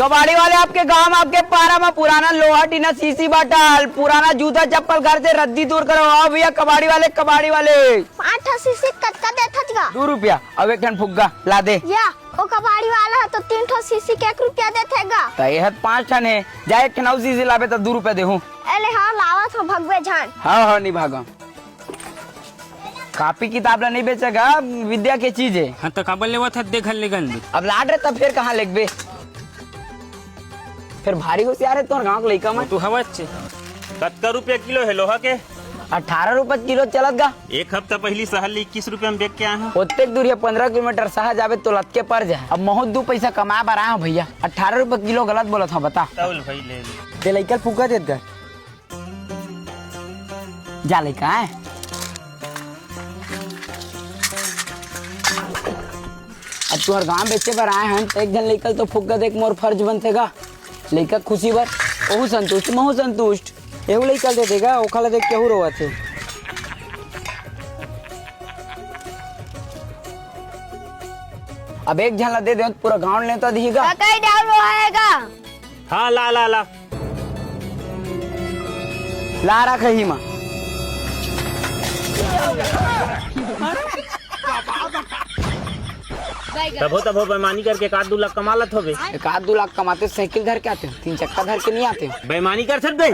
कबाड़ी वाले आपके गांव में आपके पारा में पुराना लोहा टीना सीसी बाटल पुराना जूता चप्पल घर से रद्दी दूर करो। आओ भैया कबाड़ी वाले 5 सीसी कत्ता देता जा 2 रुपया। अब एक ठन फुग्गा ला दे या ओ कबाड़ी वाला है तो 3 सीसी के 1 रुपया देतेगा। तो यह 5 ठन है जाए एक ठन और सीसी लावे तो 2 रुपया देहूं। अरे हाँ लावा तो भगवे जान। हाँ नहीं भागा। कापी किताब ला नहीं बेचेगा विद्या के चीज है। हाँ तो काबल लेवा था देखल लेगन अब लाड रहे तब फिर कहाँ लेगबे फिर भारी होशियार है तोर गाँव के लइका में। तू हवा छे कतका रुपया किलो है लोहा के? 18 रुपए किलो चलत गा। एक हफ्ता पहली सहल 21 रुपया में बेच के आए हैं। ओतेक दूर है 15 किलोमीटर सहा जावे तो लत के पड़ जाए। अब बहुत 2 पैसा कमा बर आया हूँ भैया। 18 रुपए किलो गलत बोला था बता। तौल भाई ले ते लइका फूका देत गा जा लइका है। अब तुहर गाँव बेचे बर आए हैं तो एक जन लइका तो फूका देख मोर फर्ज बनतेगा। लइका खुशी बर ओहू संतुष्ट महू संतुष्ट एहू लइका दे देगा ओखला देख केहू रोवत है। अब एक झन ला दे दे पूरा गाँव ले तो दिएगा। कई डाल रहेगा। हाँ ला ला ला ला रख ही माँ तभो बेईमानी करके 1-2 लाख कमा लत होबे। 1-2 लाख कमाते साइकिल धर के आते हो 3 चक्का धर के नहीं आते हो। बेईमानी कर सकते